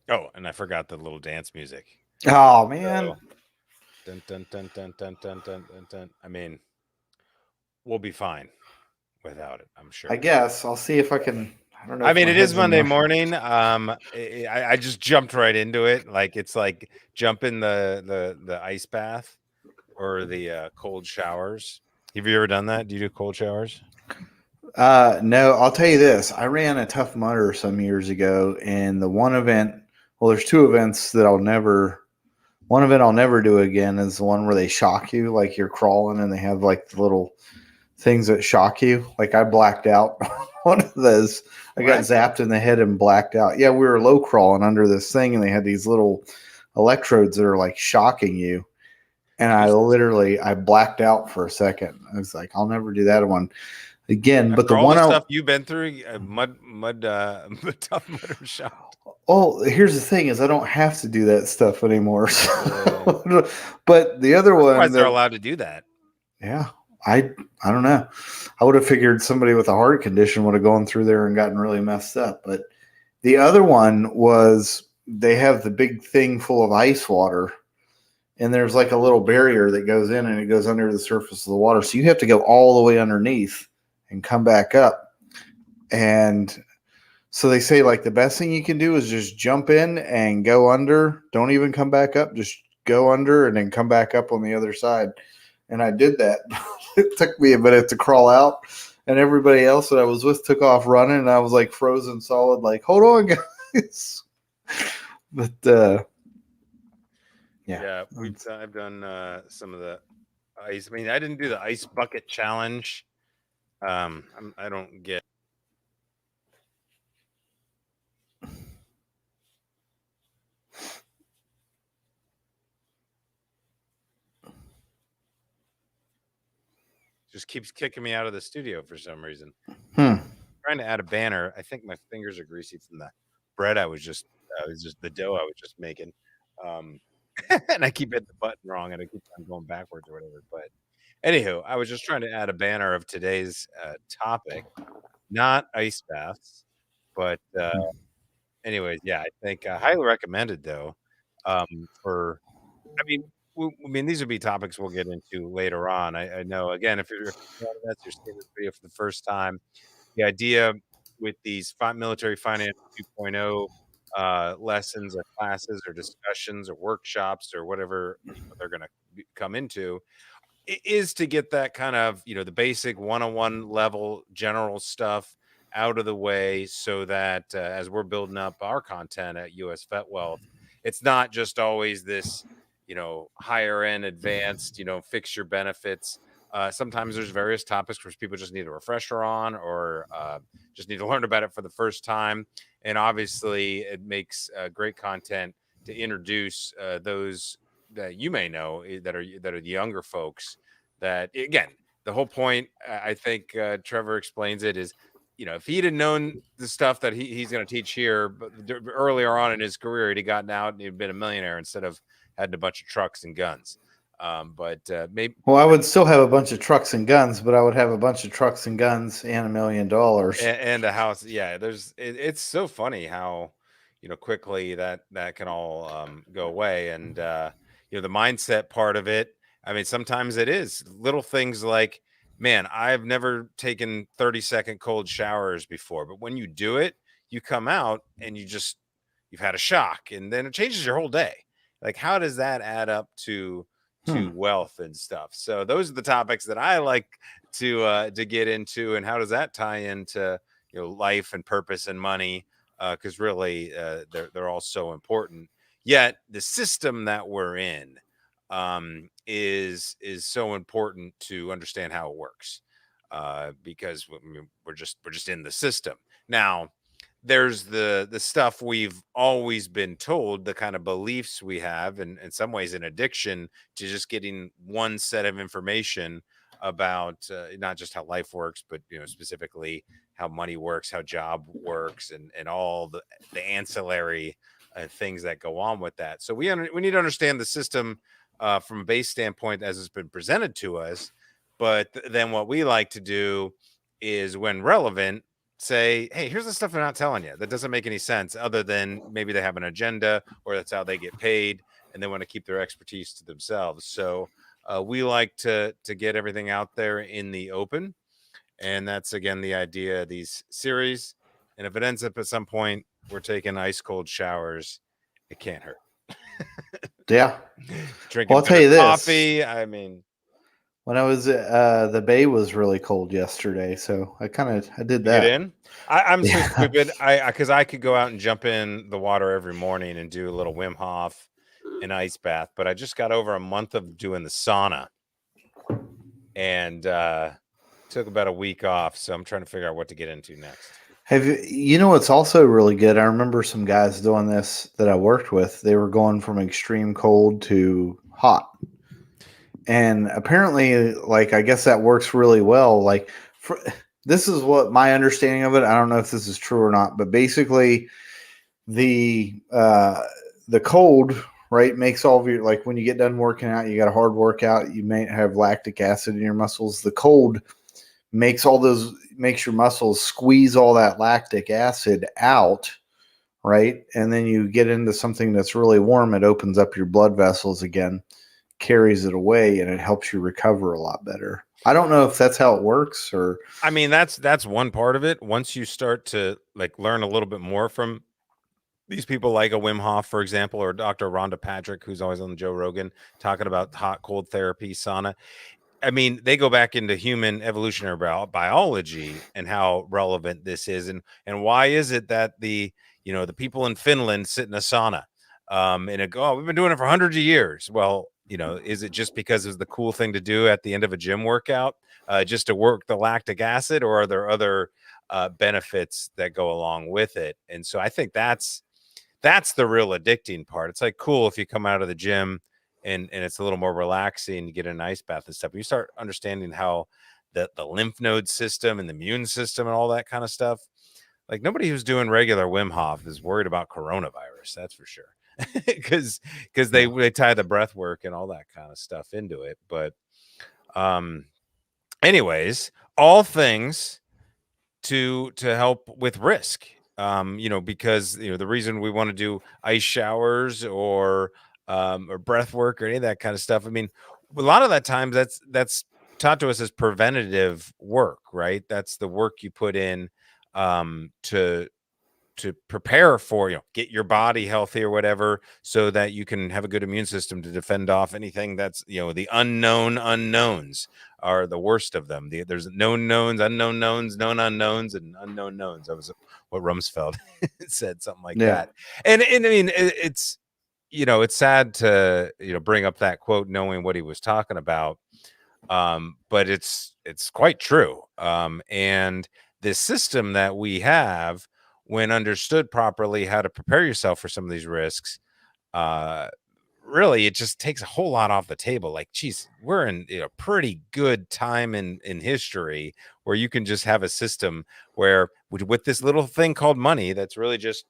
Oh, and I forgot the little dance music. Oh man. So, dun, dun, dun, dun, dun, dun, dun, dun, dun. I mean, we'll be fine without it, I'm I sure. guess I'll see if I can. I don't know I if mean, my it is head's in Monday mush. morning. I just jumped right into it. Like it's like jumping the ice bath or the cold showers. Have you ever done that? Do you do cold showers? No, I'll tell you this. I ran a Tough Mudder some years ago, and the one event. Well, there's two events that I'll never. One event I'll never do again is the one where they shock you, like you're crawling, and they have like the little things that shock you. Like I blacked out one of those. I got What? zapped in the head and blacked out. Yeah, we were low crawling under this thing, and they had these little electrodes that are like shocking you. And Jesus. I blacked out for a second. I was like, I'll never do that one again. But the After all one the I stuff you've been through, mud, tough mudder shot. oh, here's the thing is I don't have to do that stuff anymore. Yeah. So, but the other I'm one surprised they're that allowed to do that. yeah, I don't know. I would have figured somebody with a heart condition would have gone through there and gotten really messed up. But the other one was they have the big thing full of ice water, and there's like a little barrier that goes in and it goes under the surface of the water. So you have to go all the way underneath and come back up. And so they say like the best thing you can do is just jump in and go under. Don't even come back up. Just go under and then come back up on the other side. And I did that. It took me a minute to crawl out, and everybody else that I was with took off running, and I was like frozen solid. Like, hold on, guys. But yeah, Yeah, I've done some of the ice. I mean, I didn't do the ice bucket challenge. I don't get. Just keeps kicking me out of the studio for some reason. hmm. Trying to add a banner. I think my fingers are greasy from the bread I was just the dough I was just making. Um, and I keep hitting the button wrong and I keep on going backwards or whatever. But anywho, I was just trying to add a banner of today's topic, not ice baths, but anyways, yeah, I think highly recommended though. For I mean, I mean, these would be topics we'll get into later on. I know again, if you're that's your seeing this video for the first time, the idea with these military finance 2.0 lessons or classes or discussions or workshops or whatever they're going to come into is to get that kind of the basic one-on-one level general stuff out of the way so that as we're building up our content at US Vet Wealth, it's not just always this higher end advanced fix your benefits. Sometimes there's various topics which people just need a refresher on or just need to learn about it for the first time, and obviously it makes great content to introduce those that you may know that are the younger folks. That again, the whole point, I think Trevor explains it is, if he'd have known the stuff that he's going to teach here, but earlier on in his career, he'd have gotten out and he'd been a millionaire instead of had a bunch of trucks and guns. But maybe Well, I would still have a bunch of trucks and guns, but I would have a bunch of trucks and guns and $1 million. and a house. Yeah, it's so funny how quickly that can all go away, and the mindset part of it. I mean, sometimes it is little things like, man, I've never taken 30-second cold showers before, but when you do it, you come out and you've had a shock, and then it changes your whole day. Like, how does that add up to Hmm. wealth and stuff? So those are the topics that I like to get into, and how does that tie into life and purpose and money? Because really, they're all so important. Yet the system that we're in is so important to understand how it works, because we're just in the system now. There's the stuff we've always been told, the kind of beliefs we have, and in some ways an addiction to just getting one set of information about not just how life works, but specifically how money works, how job works, and all the ancillary things that go on with that. So we need to understand the system from a base standpoint as it's been presented to us. But then what we like to do is, when relevant, say, hey, here's the stuff they're not telling you that doesn't make any sense, other than maybe they have an agenda or that's how they get paid and they want to keep their expertise to themselves. So we like to get everything out there in the open, and that's again the idea of these series. And if it ends up at some point we're taking ice cold showers, it can't hurt. Yeah. Well, Drinking I'll tell better you this. coffee. I mean, When I was the bay was really cold yesterday, so I did you get that. in. I'm so Yeah. stupid. Because I could go out and jump in the water every morning and do a little Wim Hof and ice bath, but I just got over a month of doing the sauna and took about a week off. So I'm trying to figure out what to get into next. You know what's also really good? I remember some guys doing this that I worked with. They were going from extreme cold to hot. And apparently, like, I guess that works really well. Like, this is what my understanding of it. I don't know if this is true or not, but basically, the cold, right, makes all of your, like, when you get done working out, you got a hard workout, you may have lactic acid in your muscles. The cold makes your muscles squeeze all that lactic acid out, right? And then you get into something that's really warm, it opens up your blood vessels again, carries it away, and it helps you recover a lot better. I don't know if that's how it works, or I mean, that's one part of it. Once you start to like learn a little bit more from these people like a Wim Hof, for example, or Dr. Rhonda Patrick, who's always on Joe Rogan talking about hot, cold therapy, sauna. I mean, they go back into human evolutionary biology and how relevant this is, and why is it that the people in Finland sit in a sauna, and it go, oh, we've been doing it for hundreds of years. Well, is it just because it's the cool thing to do at the end of a gym workout, just to work the lactic acid, or are there other benefits that go along with it? And so I think that's the real addicting part. It's like cool if you come out of the gym and it's a little more relaxing, you get an ice bath and stuff. You start understanding how the lymph node system and the immune system and all that kind of stuff. Like nobody who's doing regular Wim Hof is worried about coronavirus, that's for sure. Because yeah, they tie the breath work and all that kind of stuff into it. But um anyways, all things to help with risk, because the reason we want to do ice showers or breath work or any of that kind of stuff, I mean, a lot of that times that's taught to us as preventative work, right? That's the work you put in to prepare for, get your body healthy or whatever, so that you can have a good immune system to defend off anything that's, the unknown unknowns are the worst of them. There's known knowns, unknown knowns, known unknowns, and unknown knowns. That was what Rumsfeld said, something like yeah, that. And I mean, it's sad to, bring up that quote knowing what he was talking about. But it's quite true. And this system that we have, when understood properly, how to prepare yourself for some of these risks, uh, really, it just takes a whole lot off the table. Like, geez, we're in a pretty good time in history where you can just have a system where with this little thing called money, that's really just,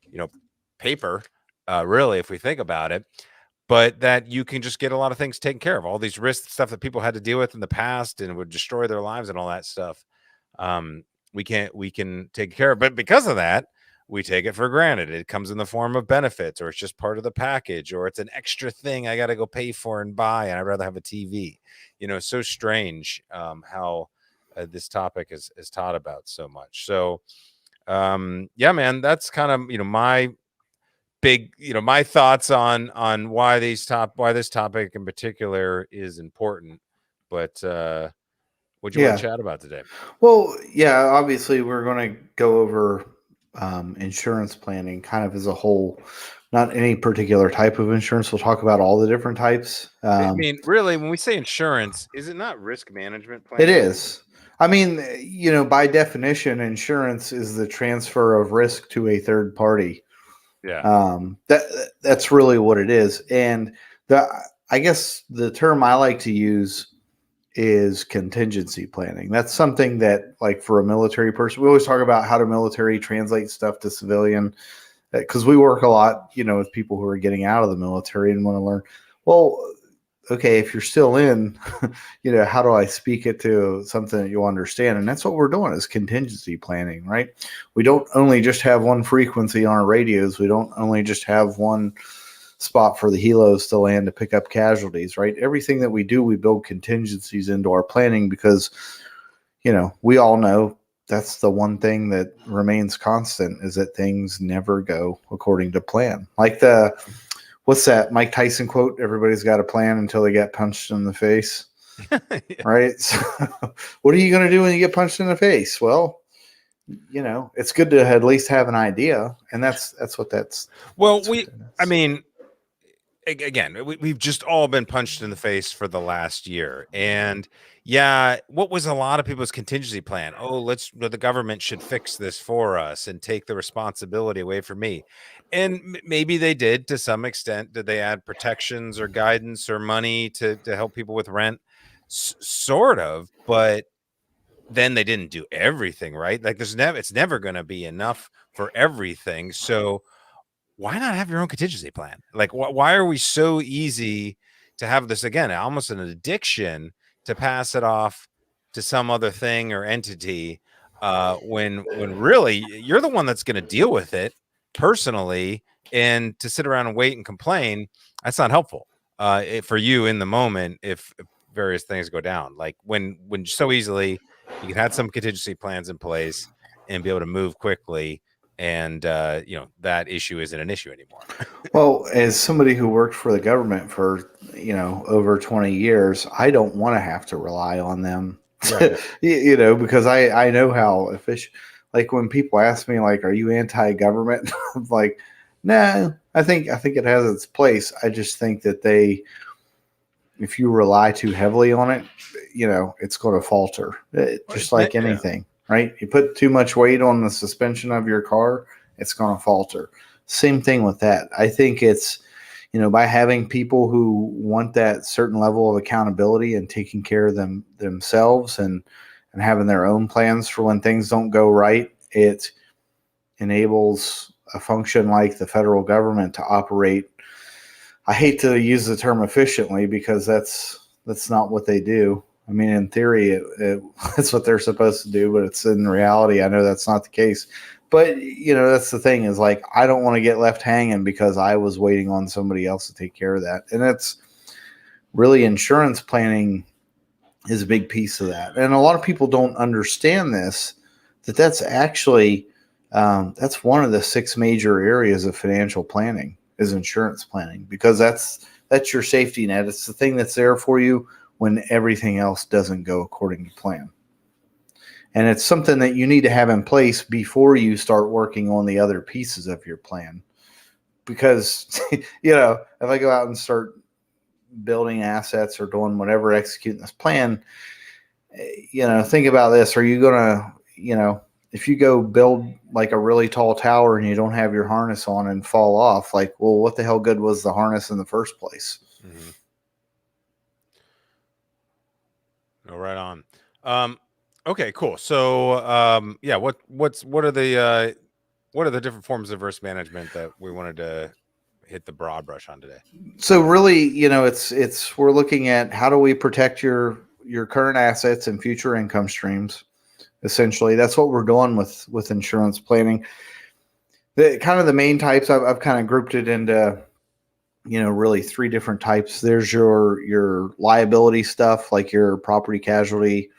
you know, paper, really, if we think about it, but that you can just get a lot of things taken care of. All these risk stuff that people had to deal with in the past and would destroy their lives and all that stuff. Um, we can take care of, but because of that, we take it for granted. It comes in the form of benefits, or it's just part of the package, or it's an extra thing I got to go pay for and buy, and I'd rather have a TV. So strange how this topic is taught about so much. So, yeah, man, that's kind of my big, my thoughts on why this topic in particular is important. But what do you want to yeah. chat about today? Well, yeah. Obviously, we're going to go over insurance planning, kind of as a whole. Not any particular type of insurance. We'll talk about all the different types. I mean, really, when we say insurance, is it not risk management It planning? is. I mean, by definition, insurance is the transfer of risk to a third party. Yeah. That's really what it is. And the I guess the term I like to use is contingency planning. That's something that, like, for a military person, we always talk about how the military translate stuff to civilian, because we work a lot, with people who are getting out of the military and want to learn. Well, okay, if you're still in, how do I speak it to something that you'll understand? And that's what we're doing is contingency planning, right? We don't only just have one frequency on our radios. We don't only just have one spot for the helos to land to pick up casualties, right? Everything that we do, we build contingencies into our planning because, we all know that's the one thing that remains constant is that things never go according to plan. Like what's that Mike Tyson quote? Everybody's got a plan until they get punched in the face, Yeah. right? So, what are you going to do when you get punched in the face? Well, it's good to at least have an idea, and that's what that's. Well, That's what that I is. mean, again, we've just all been punched in the face for the last year. And yeah, what was a lot of people's contingency plan? Oh, the government should fix this for us and take the responsibility away from me. And maybe they did to some extent. Did they add protections or guidance or money to help people with rent? Sort of, but then they didn't do everything right. Like it's never going to be enough for everything. So why not have your own contingency plan? Like, why are we so easy to have this again, almost an addiction to pass it off to some other thing or entity, when really you're the one that's going to deal with it personally, and to sit around and wait and complain, that's not helpful for you in the moment if various things go down. Like when so easily you can have some contingency plans in place and be able to move quickly, and that issue isn't an issue anymore. Well, as somebody who worked for the government for over 20 years, I don't want to have to rely on them. Right. Because I know how efficient. Like when people ask me, like, "Are you anti-government?" I'm like, "No, I think it has its place. I just think that if you rely too heavily on it, it's going to falter. Just like Yeah. anything, right? You put too much weight on the suspension of your car, it's going to falter. Same thing with that. I think it's, by having people who want that certain level of accountability and taking care of themselves and having their own plans for when things don't go right, it enables a function like the federal government to operate. I hate to use the term efficiently because that's not what they do. I mean, in theory, that's what they're supposed to do, but it's in reality, I know that's not the case. But that's the thing is like I don't want to get left hanging because I was waiting on somebody else to take care of that, and that's really insurance planning is a big piece of that. And a lot of people don't understand this. That's actually that's one of the 6 major areas of financial planning is insurance planning because that's your safety net. It's the thing that's there for you when everything else doesn't go according to plan. And it's something that you need to have in place before you start working on the other pieces of your plan. Because, if I go out and start building assets or doing whatever, executing this plan, think about this. Are you going to, if you go build like a really tall tower and you don't have your harness on and fall off, like, well, what the hell good was the harness in the first place? Mm-hmm. Oh, right on. Okay, cool. So, yeah, what are the different forms of risk management that we wanted to hit the broad brush on today? So really, it's we're looking at how do we protect your current assets and future income streams. Essentially, that's what we're doing with insurance planning. The main types I've kind of grouped it into really 3 different types. There's your liability stuff like your property casualty,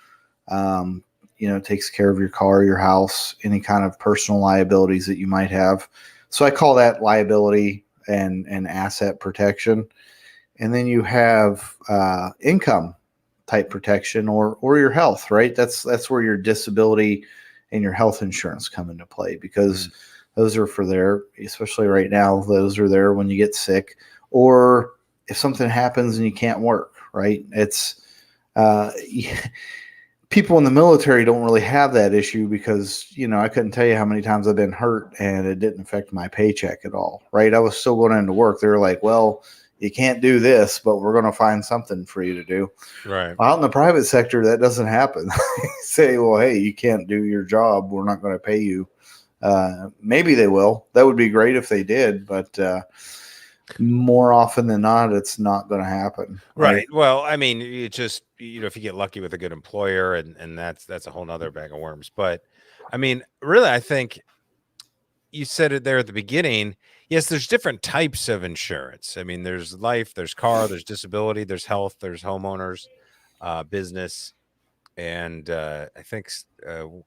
takes care of your car, your house, any kind of personal liabilities that you might have. So I call that liability and asset protection. And then you have income type protection or your health, right? That's where your disability and your health insurance come into play because those are for there, especially right now, those are there when you get sick or if something happens and you can't work, right? It's people in the military don't really have that issue because, I couldn't tell you how many times I've been hurt and it didn't affect my paycheck at all, right? I was still going into work. They were like, well, you can't do this, but we're going to find something for you to do. Right. Out in the private sector, that doesn't happen. Say, well, hey, you can't do your job. We're not going to pay you. Maybe they will. That would be great if they did, but more often than not, it's not going to happen, right? Right. Well, I mean, you just, if you get lucky with a good employer, and that's a whole nother bag of worms. But I mean, really, I think you said it there at the beginning. Yes, there's different types of insurance. I mean, there's life, there's car, there's disability, there's health, there's homeowners, business, and I think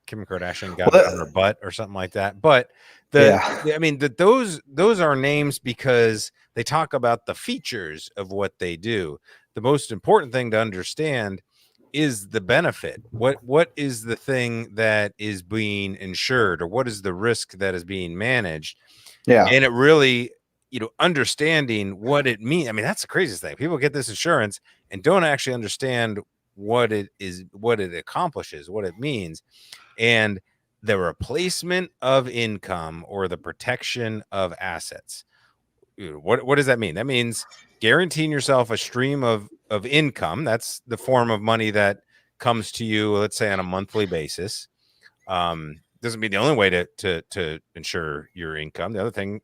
Kim Kardashian got Well, it on her butt or something like that. But yeah, I mean, those are names because they talk about the features of what they do. The most important thing to understand is the benefit. What is the thing that is being insured, or what is the risk that is being managed? yeah, And it really, understanding what it means. I mean, that's the craziest thing. People get this insurance and don't actually understand what it is, what it accomplishes, what it means. And the replacement of income or the protection of assets. What does that mean? That means guaranteeing yourself a stream of income. That's the form of money that comes to you, let's say on a monthly basis. Doesn't mean the only way to insure your income. The other thing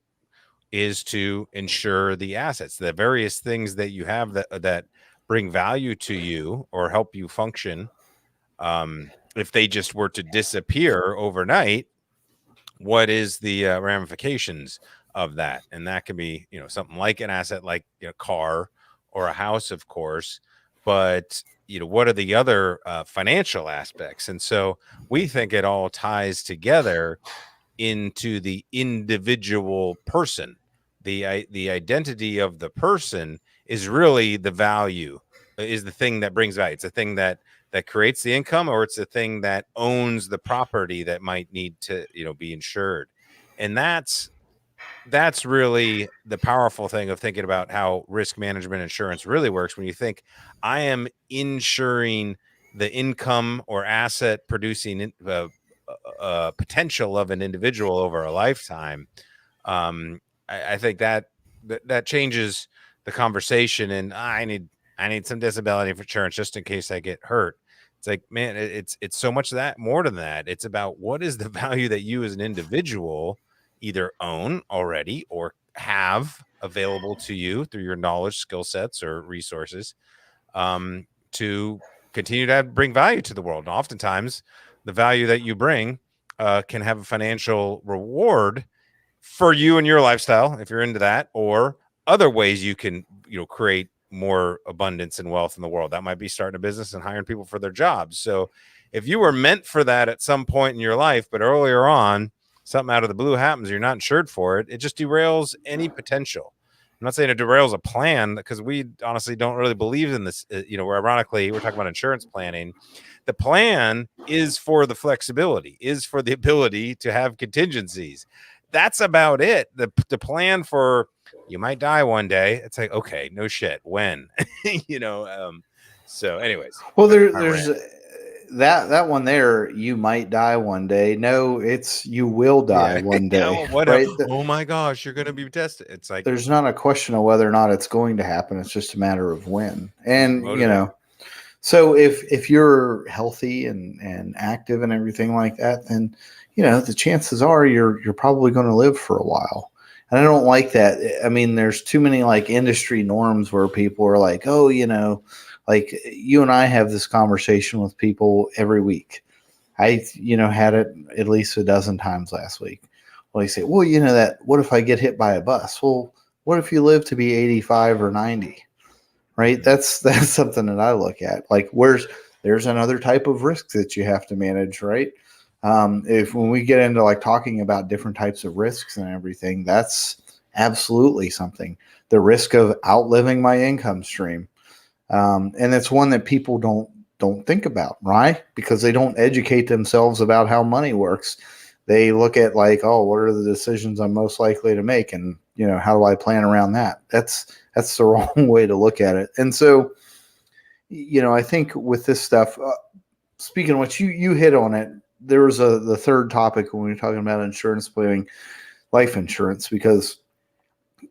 is to insure the assets, the various things that you have that bring value to you or help you function. If they just were to disappear overnight, what is the ramifications of that? And that can be, something like an asset, like a car or a house, of course. But what are the other financial aspects? And so we think it all ties together into the individual person. The identity of the person is really the value, is the thing that brings value. It's the thing that creates the income, or it's the thing that owns the property that might need to, be insured. And that's really the powerful thing of thinking about how risk management insurance really works. When you think, I am insuring the income or asset producing potential of an individual over a lifetime, I think that changes the conversation. And I need some disability insurance just in case I get hurt. It's like, man, it's so much that more than that. It's about what is the value that you as an individual either own already or have available to you through your knowledge, skill sets, or resources, to continue to bring value to the world. And oftentimes, the value that you bring can have a financial reward for you and your lifestyle, if you're into that, or other ways you can, create more abundance and wealth in the world. That might be starting a business and hiring people for their jobs. So if you were meant for that at some point in your life, but earlier on, something out of the blue happens, you're not insured for it, it just derails any potential. I'm not saying it derails a plan, because we honestly don't really believe in this. Where ironically, we're talking about insurance planning. The plan is for the flexibility, is for the ability to have contingencies. That's about it. The plan for, you might die one day. It's like, okay, no shit. When? you know. So, anyways, well, that's my there's rant. that one there. You might die one day. No, it's you will die Yeah. one Yeah. day, Well, what? right? Oh my gosh, you're gonna be tested. It's like, There's not a question of whether or not it's going to happen. It's just a matter of when. And motivate. so if you're healthy and active and everything like that, then the chances are you're probably going to live for a while. And I don't like that. I mean, there's too many like industry norms where people are like, oh, like you and I have this conversation with people every week. I, had it at least a dozen times last week. Well, they say, well, that what if I get hit by a bus? Well, what if you live to be 85 or 90? Right? That's something that I look at. Like, there's another type of risk that you have to manage, right? If when we get into like talking about different types of risks and everything, that's absolutely something. The risk of outliving my income stream, and it's one that people don't think about, right? Because they don't educate themselves about how money works. They look at like, oh, what are the decisions I'm most likely to make, and how do I plan around that? That's the wrong way to look at it. And so, I think with this stuff, speaking of which, you hit on it. There was the third topic when we were talking about insurance planning, life insurance, because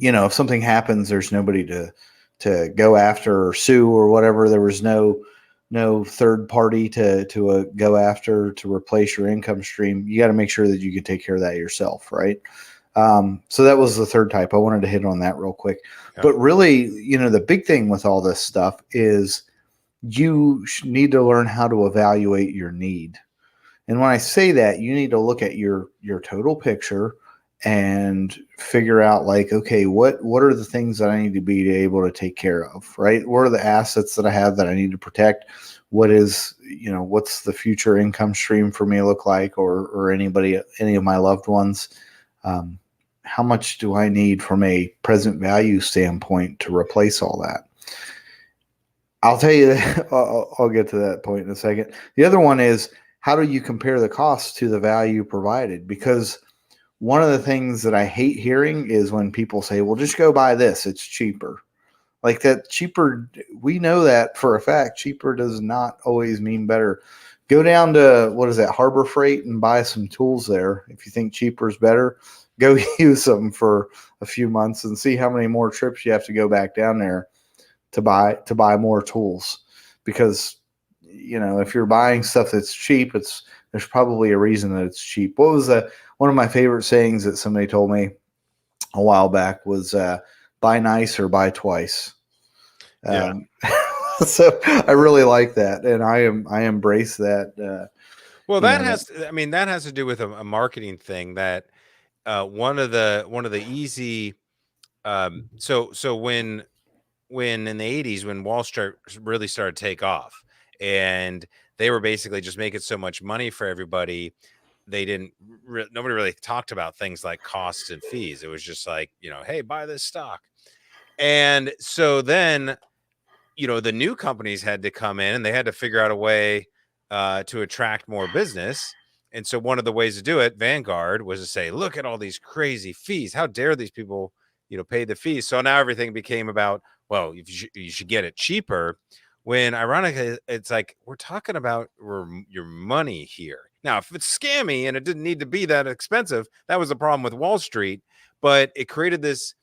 if something happens, there's nobody to go after or sue or whatever. There was no third party to go after to replace your income stream. You got to make sure that you can take care of that yourself, right? So that was the third type. I wanted to hit on that real quick. Yeah. But really, the big thing with all this stuff is you need to learn how to evaluate your need. And when I say that, you need to look at your total picture and figure out, like, okay, what are the things that I need to be able to take care of, right? What are the assets that I have that I need to protect? What's the future income stream for me look like, or any of my loved ones? Um, how much do I need from a present value standpoint to replace all that? I'll tell you that. I'll get to that point in a second. The other one is, how do you compare the cost to the value provided? Because one of the things that I hate hearing is when people say, well, just go buy this, it's cheaper. Like, that cheaper, we know that for a fact, cheaper does not always mean better. Go down to, what is that, Harbor Freight, and buy some tools there. If you think cheaper is better, go use them for a few months and see how many more trips you have to go back down there to buy more tools. Because if you're buying stuff that's cheap, there's probably a reason that it's cheap. What was one of my favorite sayings that somebody told me a while back was, buy nice or buy twice. Yeah. um, so I really like that, and I embrace that. Well, you know that that has to do with a marketing thing that one of the easy so when in the 80s, when Wall Street really started to take off, and they were basically just making so much money for everybody, they didn't nobody really talked about things like costs and fees. It was just like, hey, buy this stock. And so then, the new companies had to come in, and they had to figure out a way to attract more business. And so one of the ways to do it, Vanguard, was to say, look at all these crazy fees. How dare these people, pay the fees? So now everything became about, well, you should get it cheaper. When ironically, it's like, we're talking about your money here. Now, if it's scammy and it didn't need to be that expensive, that was the problem with Wall Street. But it created this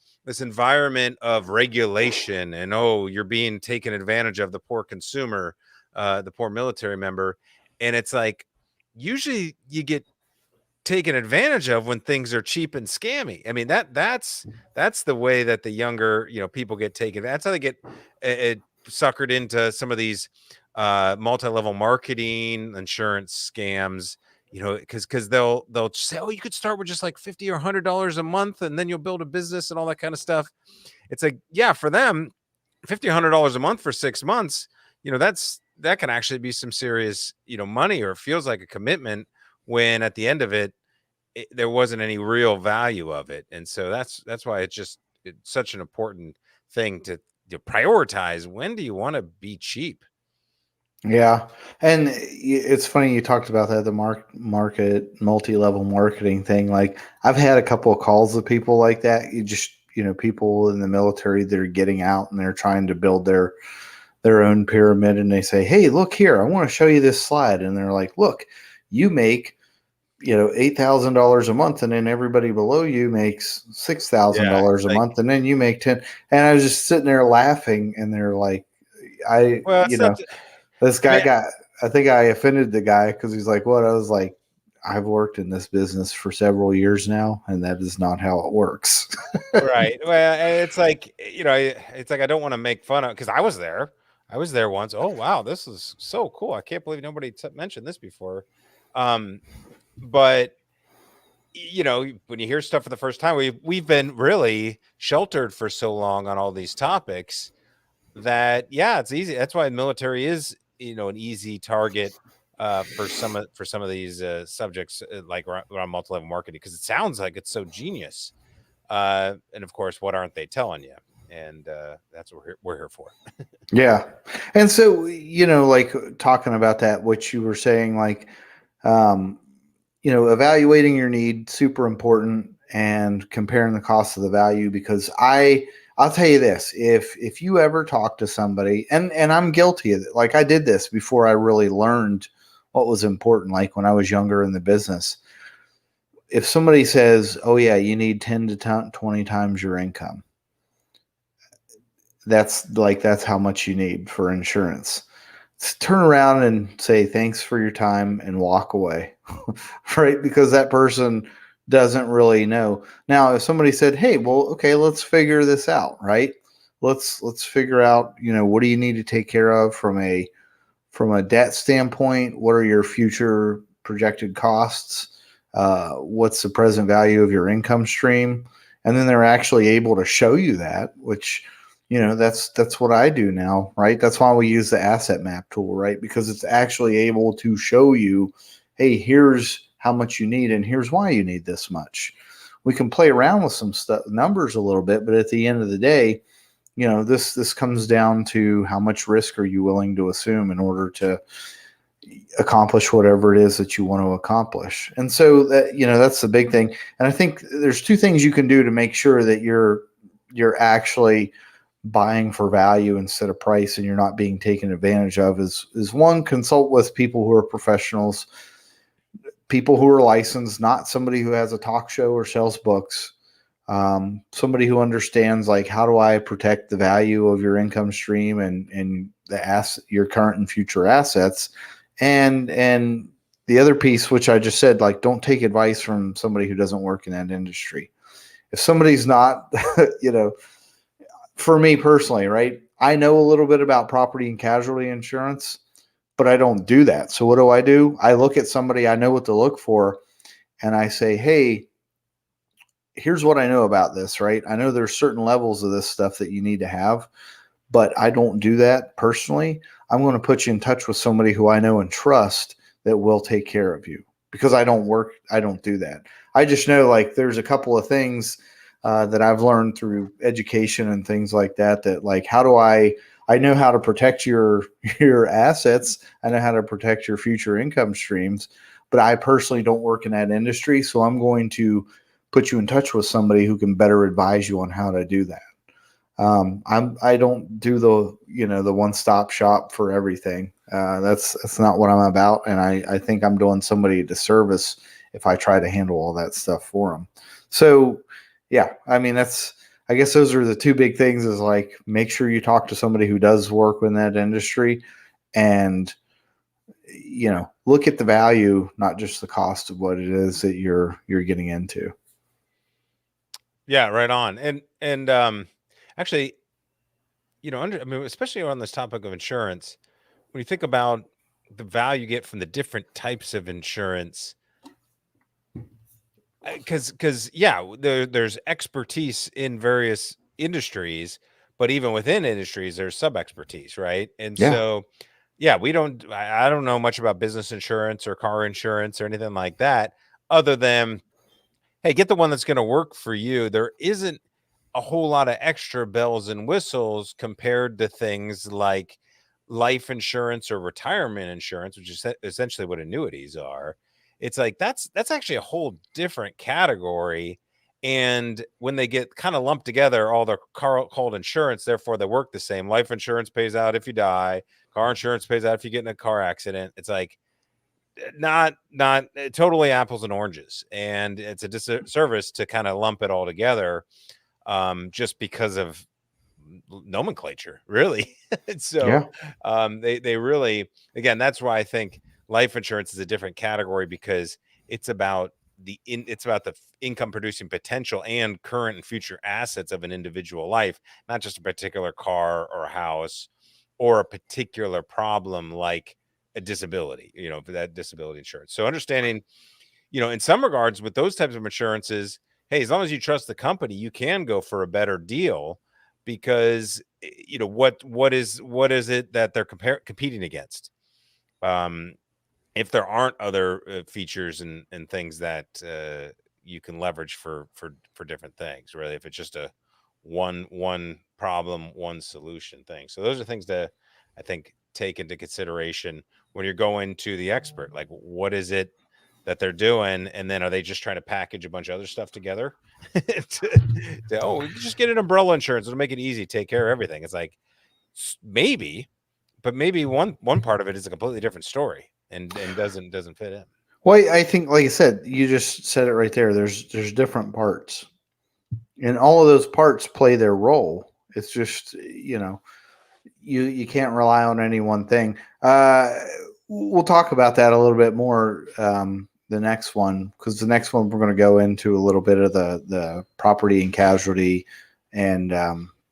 environment of regulation, and, oh, you're being taken advantage of, the poor consumer, the poor military member. And it's like, usually you get taken advantage of when things are cheap and scammy. I mean, that's the way that the younger, people get taken. That's how they get suckered into some of these multi-level marketing, insurance scams. Because they'll say, oh, you could start with just like $50 or $100 a month, and then you'll build a business and all that kind of stuff. It's like, yeah, for them, $50 or $100 a month for 6 months, that can actually be some serious, money, or it feels like a commitment, when at the end of it, there wasn't any real value of it. And so that's why it's such an important thing to prioritize. When do you want to be cheap? Yeah, and it's funny you talked about that, the market multi-level marketing thing. Like, I've had a couple of calls with people like that. People in the military that are getting out and they're trying to build their own pyramid, and they say, "Hey, look here, I want to show you this slide." And they're like, "Look, you make $8,000 a month, and then everybody below you makes six thousand Yeah, dollars a like, month, and then you make 10." And I was just sitting there laughing, and they're like, I well, it's not. this I guy mean, got, I think I offended the guy because he's like, what? I was like, I've worked in this business for several years now, and that is not how it works. right. Well, and it's like, it's like, I don't want to make fun of, because I was there. I was there once. Oh, wow, this is so cool. I can't believe nobody mentioned this before. But when you hear stuff for the first time, we've been really sheltered for so long on all these topics that, yeah, it's easy. That's why the military is, an easy target for some of these subjects, like around multi-level marketing, because it sounds like it's so genius. And of course, what aren't they telling you? And that's what we're here for. Yeah. And so, like, talking about that, what you were saying, like, um, evaluating your need, super important, and comparing the cost of the value. Because I'll tell you this, if you ever talk to somebody, and I'm guilty of it, like, I did this before I really learned what was important, like when I was younger in the business. If somebody says, oh yeah, you need 10 to 20 times your income, that's how much you need for insurance. Turn around and say thanks for your time and walk away. Right? Because that person doesn't really know. Now, if somebody said, "Hey, well, okay, let's figure this out, right? Let's figure out, what do you need to take care of from a debt standpoint? What are your future projected costs? What's the present value of your income stream?" And then they're actually able to show you that, which that's what I do now, right? That's why we use the asset map tool, right? Because it's actually able to show you, hey, here's how much you need, and here's why you need this much. We can play around with some stuff, numbers a little bit, but at the end of the day, this comes down to how much risk are you willing to assume in order to accomplish whatever it is that you want to accomplish. And so that's the big thing. And I think there's two things you can do to make sure that you're actually buying for value instead of price, and you're not being taken advantage of. Is one, consult with people who are professionals, people who are licensed, not somebody who has a talk show or sells books. Somebody who understands, like, how do I protect the value of your income stream and your current and future assets. And the other piece, which I just said, like, don't take advice from somebody who doesn't work in that industry. If somebody's not, for me personally, right? I know a little bit about property and casualty insurance, but I don't do that. So what do? I look at somebody, I know what to look for, and I say, hey, here's what I know about this, right? I know there's certain levels of this stuff that you need to have, but I don't do that personally. I'm going to put you in touch with somebody who I know and trust that will take care of you, because I don't do that. I just know, like, there's a couple of things that I've learned through education and things like that, like, I know how to protect your assets. I know how to protect your future income streams, but I personally don't work in that industry. So I'm going to put you in touch with somebody who can better advise you on how to do that. I don't do the one-stop shop for everything. That's not what I'm about. And I think I'm doing somebody a disservice if I try to handle all that stuff for them. So yeah, I mean, I guess those are the two big things, is like, make sure you talk to somebody who does work in that industry, and, look at the value, not just the cost of what it is that you're getting into. Yeah, right on. And actually, I mean, especially on this topic of insurance, when you think about the value you get from the different types of insurance, because yeah, there's expertise in various industries, but even within industries, there's sub expertise, right? And Yeah. so, yeah, I don't know much about business insurance or car insurance or anything like that, other than, hey, get the one that's going to work for you. There isn't a whole lot of extra bells and whistles compared to things like life insurance or retirement insurance, which is essentially what annuities are. It's like that's actually a whole different category. And when they get kind of lumped together, all they're called insurance, therefore they work the same. Life insurance pays out if you die, car insurance pays out if you get in a car accident. It's like not totally apples and oranges, and it's a disservice to kind of lump it all together, just because of nomenclature, really. So Yeah. they really, again, that's why I think life insurance is a different category, because it's about it's about the income producing potential and current and future assets of an individual life, not just a particular car or house or a particular problem like a disability, for that disability insurance. So understanding, in some regards with those types of insurances, hey, as long as you trust the company, you can go for a better deal, because what is it that they're competing against? Um, if there aren't other features and things that you can leverage for different things, really, if it's just a one problem, one solution thing. So those are things to, I think, take into consideration when you're going to the expert. Like, what is it that they're doing, and then are they just trying to package a bunch of other stuff together oh, we can just get an umbrella insurance, it'll make it easy, take care of everything. It's like, maybe, but maybe one part of it is a completely different story and doesn't fit in. Well, I think, like I said, you just said it right there. There's different parts, and all of those parts play their role. It's just, you can't rely on any one thing. We'll talk about that a little bit more the next one, because the next one we're going to go into a little bit of the property and casualty and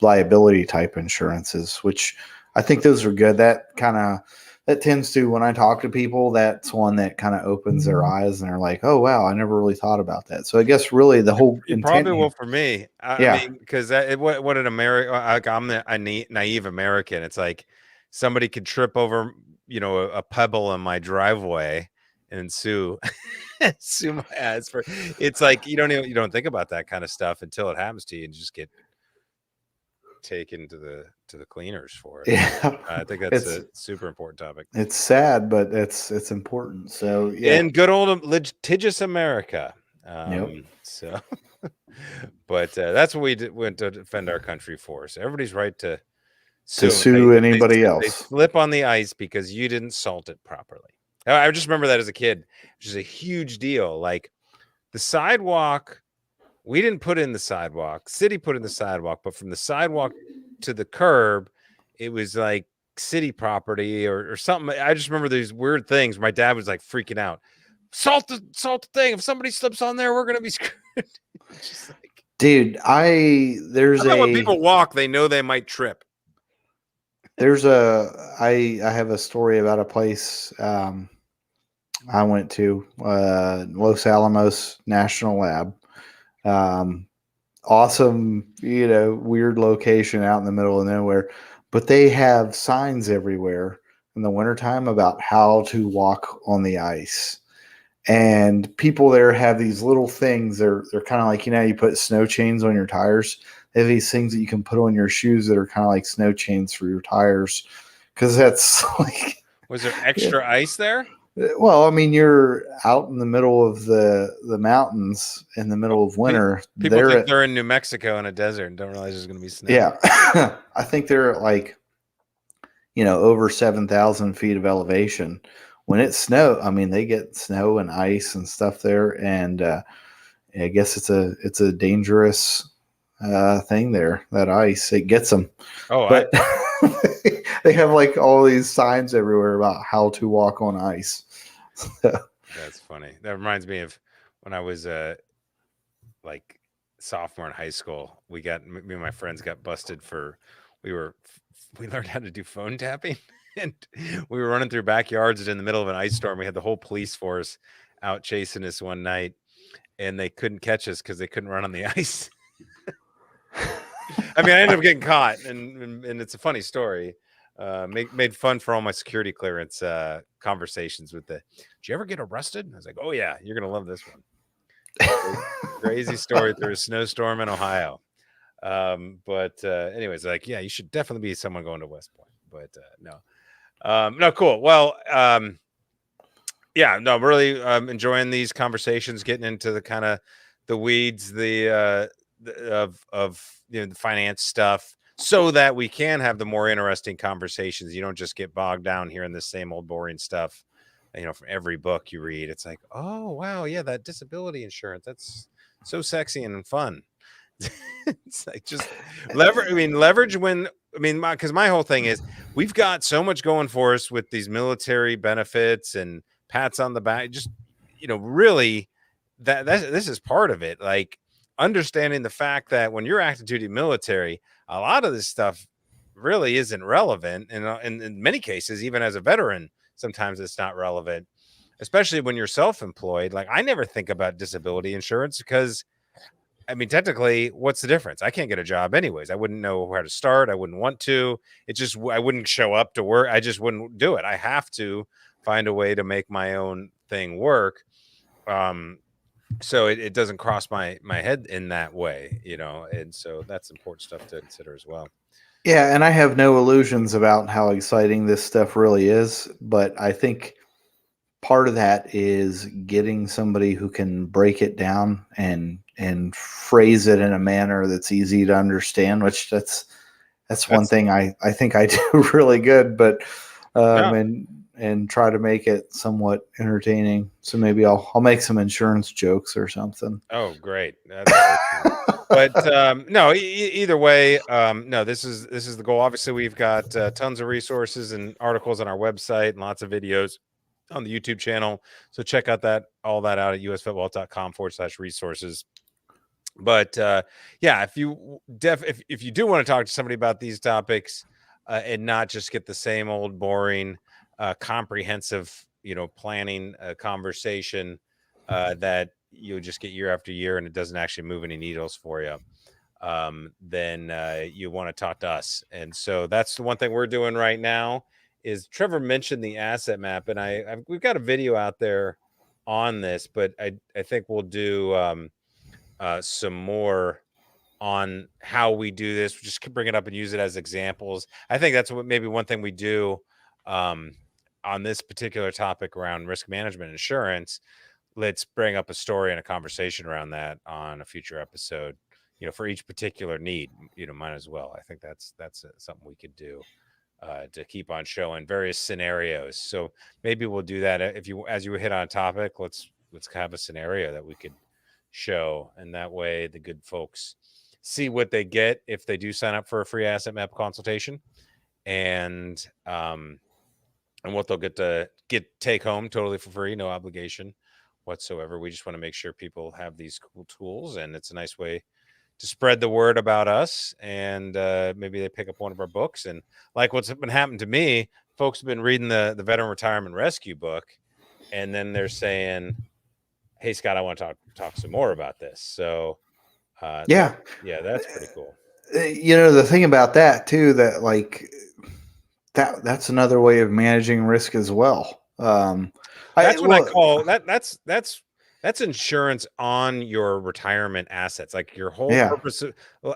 liability type insurances, which I think those are good. That tends to, when I talk to people, that's one that kind of opens their eyes and they're like, oh wow, I never really thought about that. So I guess really the whole It intent probably will here, for me. I yeah, mean, because what an American, like I'm a naive American. It's like somebody could trip over, a pebble in my driveway and sue my ass for. It's like you don't think about that kind of stuff until it happens to you, and you just get taken to the cleaners for it. yeah, I think that's it's a super important topic. it's sad, but it's important. So yeah, In good old litigious America. yep. So, but that's what went to defend our country for. So everybody's right to To sue sue anybody if they else. slip on the ice because you didn't salt it properly. I just remember that as a kid, which is a huge deal. Like the sidewalk, we didn't put in the sidewalk. City put in the sidewalk, but from the sidewalk to the curb, it was like city property or something. I just remember these weird things. My dad was like freaking out. Salt the thing. If somebody slips on there, we're gonna be screwed. Just like, Dude, I when people walk, they know they might trip. I have a story about a place I went to, Los Alamos National Lab. Awesome, weird location out in the middle of nowhere, but they have signs everywhere in the wintertime about how to walk on the ice. And people there have these little things. They're kind of like, you put snow chains on your tires. They have these things that you can put on your shoes that are kind of like snow chains for your tires, because that's like, Was there extra ice there? well, I mean, you're out in the middle of the mountains in the middle of winter. People They're think at, they're in New Mexico in a desert and don't realize there's going to be snow. yeah, I think they're at like, over 7,000 feet of elevation. When it snow, I mean, they get snow and ice and stuff there, and I guess it's a dangerous thing there. That ice, it gets them. Oh, But they have like all these signs everywhere about how to walk on ice. that's funny. That reminds me of when I was like sophomore in high school. Me and my friends got busted for we learned how to do phone tapping, and we were running through backyards in the middle of an ice storm. We had the whole police force out chasing us one night, and they couldn't catch us because they couldn't run on the ice. I mean, I ended up getting caught, and it's a funny story. Made fun for all my security clearance conversations with did you ever get arrested? I was like, oh yeah, you're gonna love this one. Crazy story through a snowstorm in Ohio. But anyways, like, yeah, you should definitely be someone going to West Point. But no, cool. Well, yeah, no, I'm really enjoying these conversations, getting into the kind of the weeds, of the finance stuff, so that we can have the more interesting conversations. You don't just get bogged down here in the same old boring stuff. From every book you read, it's like, oh wow, yeah, that disability insurance, that's so sexy and fun. It's like just leverage. I mean, leverage when because my whole thing is we've got so much going for us with these military benefits and pats on the back. Just really this is part of it. Like understanding the fact that when you're active duty military, a lot of this stuff really isn't relevant, and in many cases, even as a veteran, sometimes it's not relevant, especially when you're self-employed. Like I never think about disability insurance because I mean, technically, what's the difference? I can't get a job anyways. I wouldn't know where to start. I wouldn't want to. It just, I wouldn't show up to work. I just wouldn't do it. I have to find a way to make my own thing work. So it doesn't cross my head in that way, and so that's important stuff to consider as well. Yeah, and I have no illusions about how exciting this stuff really is, but I think part of that is getting somebody who can break it down and phrase it in a manner that's easy to understand, which that's one thing I think I do really good, but Yeah. and try to make it somewhat entertaining. So maybe I'll make some insurance jokes or something. Oh, great. That's awesome. But no, either way, no, this is the goal. Obviously, we've got tons of resources and articles on our website and lots of videos on the YouTube channel. So check out all that out at usvetwealth.com/resources. But yeah, if you if you do want to talk to somebody about these topics and not just get the same old boring comprehensive planning conversation that you just get year after year and it doesn't actually move any needles for you, then you want to talk to us. And so that's the one thing we're doing right now. Is Trevor mentioned the asset map, and we've got a video out there on this, but I think we'll do some more on how we do this. We just bring it up and use it as examples. I think that's what maybe one thing we do um, on this particular topic around risk management insurance. Let's bring up a story and a conversation around that on a future episode. For each particular need, might as well. I think that's something we could do to keep on showing various scenarios. So maybe we'll do that as you hit on a topic. Let's have a scenario that we could show, and that way the good folks see what they get if they do sign up for a free asset map consultation, and what they'll get take home totally for free, no obligation whatsoever. We just want to make sure people have these cool tools, and it's a nice way to spread the word about us, and maybe they pick up one of our books. And like what's been happening to me, folks have been reading the Veteran Retirement Rescue book, and then they're saying, hey Scott, I want to talk some more about this. So Yeah. that's pretty cool. The thing about that too, that like that's another way of managing risk as well. That's what I call that. That's insurance on your retirement assets. Like your whole purpose,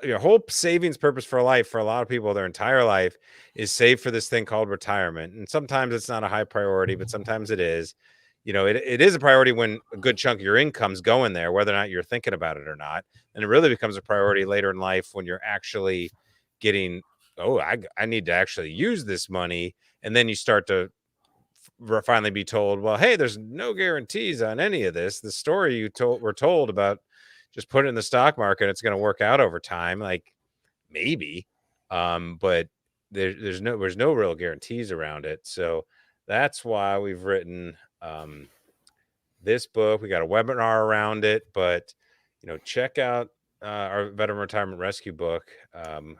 your whole savings purpose for life, for a lot of people, their entire life is saved for this thing called retirement. And sometimes it's not a high priority, but sometimes it is. It is a priority when a good chunk of your income's going there, whether or not you're thinking about it or not. And it really becomes a priority later in life when you're actually getting, oh, I need to actually use this money. And then you start to finally be told, well, hey, there's no guarantees on any of this. The story we're told about just put it in the stock market, it's going to work out over time. Like maybe, but there's no real guarantees around it. So that's why we've written this book. We got a webinar around it, but check out our Veteran Retirement Rescue book, and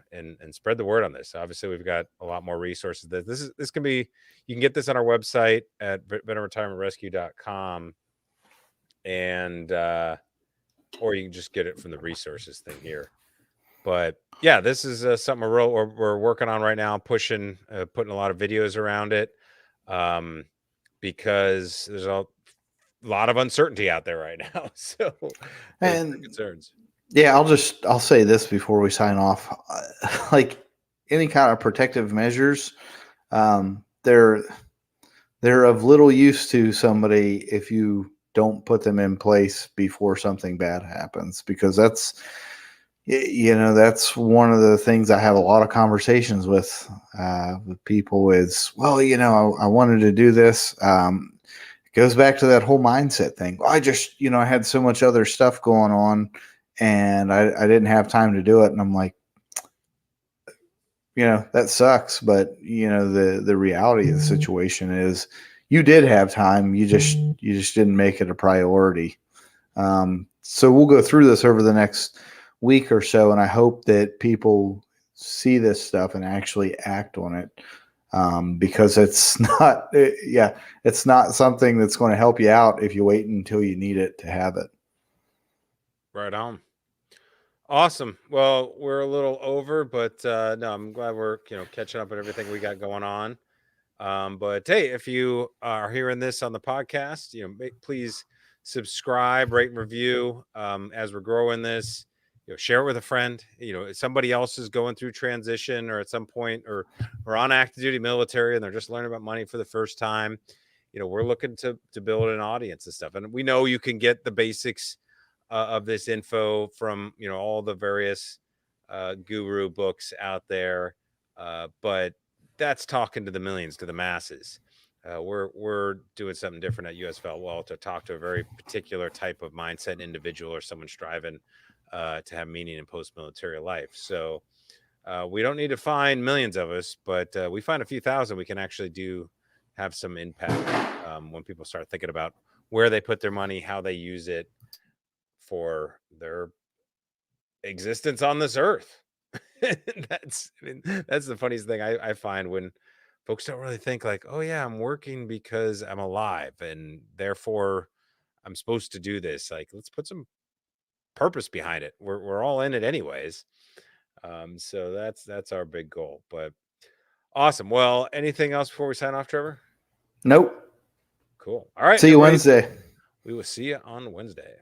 spread the word on this. Obviously, we've got a lot more resources. This can be, you can get this on our website at veteranretirementrescue.com, and or you can just get it from the resources thing here. But yeah, this is something we're working on right now, putting a lot of videos around it, because there's a lot of uncertainty out there right now. So and concerns. Yeah, I'll say this before we sign off. Like any kind of protective measures, they're of little use to somebody if you don't put them in place before something bad happens, because that's one of the things I have a lot of conversations with people is, well, I wanted to do this. It goes back to that whole mindset thing. I just, I had so much other stuff going on and I didn't have time to do it. And I'm like, that sucks. But, the reality of the situation is you did have time. You just didn't make it a priority. So we'll go through this over the next week or so. And I hope that people see this stuff and actually act on it. Because it's not something that's going to help you out if you wait until you need it to have it. Right on. Awesome. Well, we're a little over, but no, I'm glad we're catching up on everything we got going on. But hey, if you are hearing this on the podcast, please subscribe, rate, and review as we're growing this. Share it with a friend. Somebody else is going through transition, or at some point, or on active duty military, and they're just learning about money for the first time. We're looking to build an audience and stuff, and we know you can get the basics of this info from all the various guru books out there, but that's talking to the millions, to the masses. We're doing something different at USVW to talk to a very particular type of mindset individual, or someone striving to have meaning in post-military life. So we don't need to find millions of us, but we find a few thousand, we can actually have some impact when people start thinking about where they put their money, how they use it for their existence on this earth. That's the funniest thing I find when folks don't really think like, oh yeah, I'm working because I'm alive and therefore I'm supposed to do this. Like, let's put some purpose behind it. We're all in it anyways. So that's our big goal. But awesome. Well, anything else before we sign off, Trevor? Nope. Cool. All right, See you everybody. Wednesday. We will see you on Wednesday.